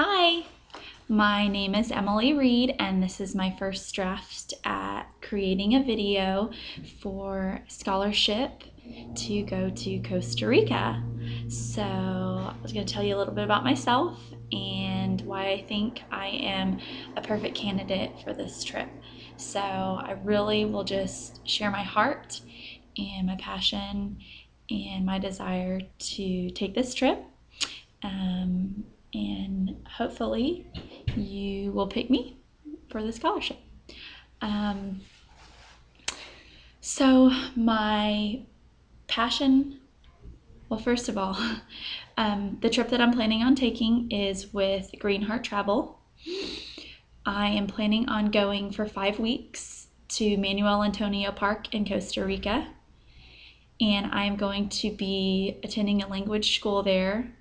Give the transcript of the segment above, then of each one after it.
Hi, my name is Emily Reed, and this is my first draft at creating a video for scholarship to go to Costa Rica. So I was going to tell you a little bit about myself and why I think I am a perfect candidate for this trip. So I really will just share my heart and my passion and my desire to take this trip. And hopefully you will pick me for the scholarship. So my passion, well, first of all, the trip that I'm planning on taking is with Green Heart Travel. I am planning on going for 5 weeks to Manuel Antonio Park in Costa Rica, and I am going to be attending a language school there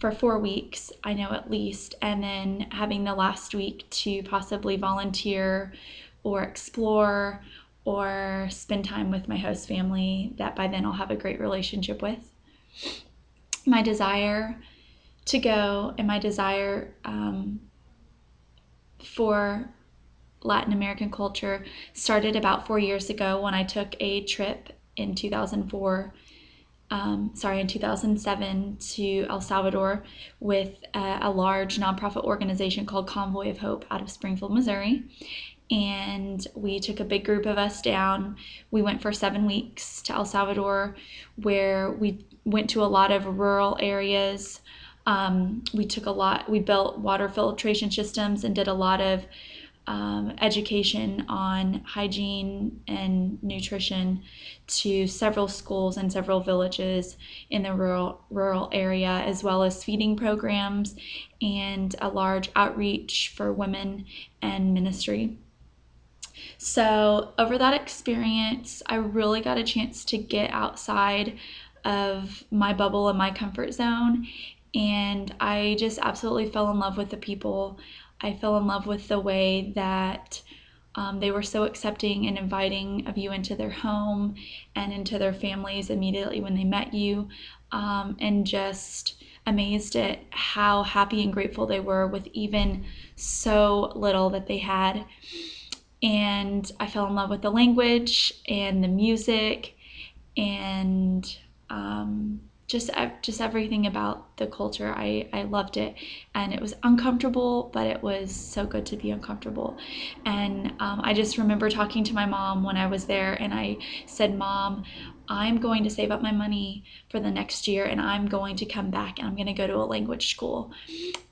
for 4 weeks, I know at least, and then having the last week to possibly volunteer or explore or spend time with my host family that by then I'll have a great relationship with. My desire to go and my desire for Latin American culture started about 4 years ago when I took a trip in 2007 to El Salvador with a large nonprofit organization called Convoy of Hope out of Springfield, Missouri. And we took a big group of us down. We went for 7 weeks to El Salvador, where we went to a lot of rural areas. We built water filtration systems and did a lot of education on hygiene and nutrition to several schools and several villages in the rural area, as well as feeding programs and a large outreach for women and ministry. So over that experience, I really got a chance to get outside of my bubble and my comfort zone, and I just absolutely fell in love with the people. I fell in love with the way that they were so accepting and inviting of you into their home and into their families immediately when they met you, and just amazed at how happy and grateful they were with even so little that they had. And I fell in love with the language and the music and just everything about the culture. I loved it, and it was uncomfortable, but it was so good to be uncomfortable. And I just remember talking to my mom when I was there, and I said, "Mom, I'm going to save up my money for the next year, and I'm going to come back, and I'm going to go to a language school."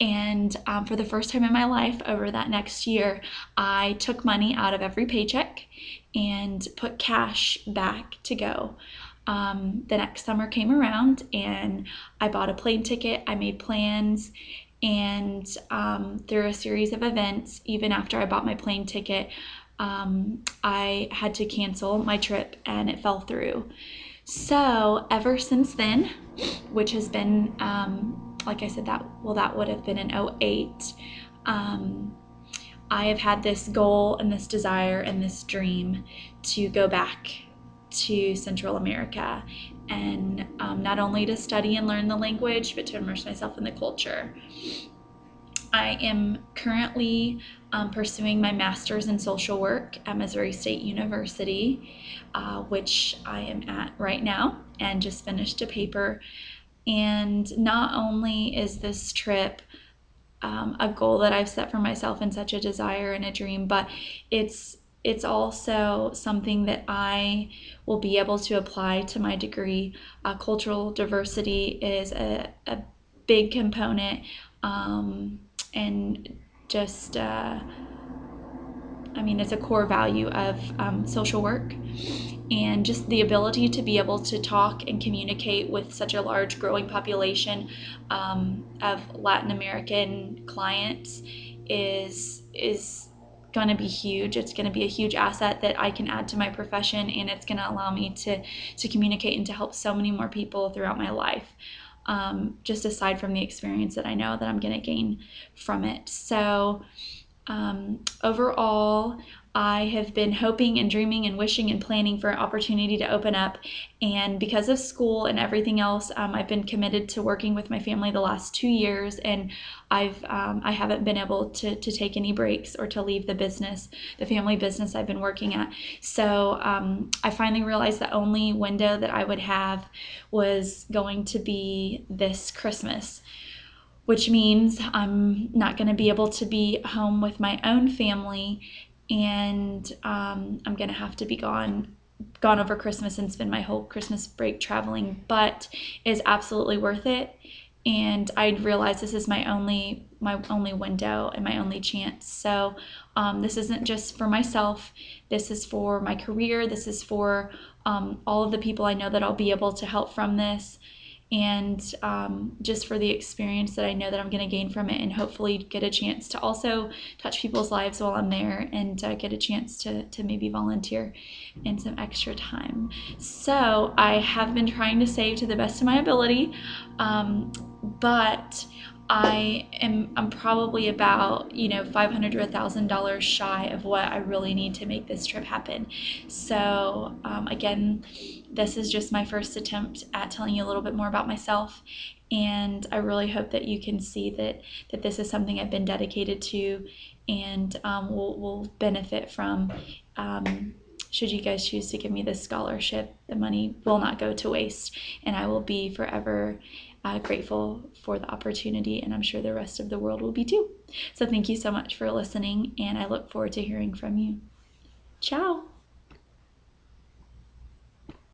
And for the first time in my life over that next year, I took money out of every paycheck and put cash back to go. The next summer came around, and I bought a plane ticket. I made plans, and through a series of events, even after I bought my plane ticket, I had to cancel my trip, and it fell through. So ever since then, which has been, like I said, that would have been in 2008, I have had this goal and this desire and this dream to go back to Central America, and not only to study and learn the language, but to immerse myself in the culture. I am currently pursuing my master's in social work at Missouri State University, which I am at right now, and just finished a paper. And not only is this trip a goal that I've set for myself and such a desire and a dream, but it's also something that I will be able to apply to my degree. Cultural diversity is a big component, and just it's a core value of social work, and just the ability to be able to talk and communicate with such a large growing population of Latin American clients is going to be huge. It's going to be a huge asset that I can add to my profession, and it's going to allow me to communicate and to help so many more people throughout my life, just aside from the experience that I know that I'm going to gain from it. So overall, I have been hoping and dreaming and wishing and planning for an opportunity to open up. And because of school and everything else, I've been committed to working with my family the last 2 years, and I haven't been able to take any breaks or to leave the family business I've been working at. So I finally realized the only window that I would have was going to be this Christmas, which means I'm not going to be able to be home with my own family, and I'm going to have to be gone over Christmas and spend my whole Christmas break traveling, but it's absolutely worth it. And I realize this is my only window and my only chance. So this isn't just for myself. This is for my career. This is for all of the people I know that I'll be able to help from this, and just for the experience that I know that I'm going to gain from it, and hopefully get a chance to also touch people's lives while I'm there, and get a chance to maybe volunteer in some extra time. So I have been trying to save to the best of my ability, but I'm probably about $500 to $1,000 shy of what I really need to make this trip happen. So again, this is just my first attempt at telling you a little bit more about myself, and I really hope that you can see that this is something I've been dedicated to, and will benefit from. Should you guys choose to give me this scholarship, the money will not go to waste, and I will be forever grateful for the opportunity, and I'm sure the rest of the world will be too. So thank you so much for listening, and I look forward to hearing from you. Ciao!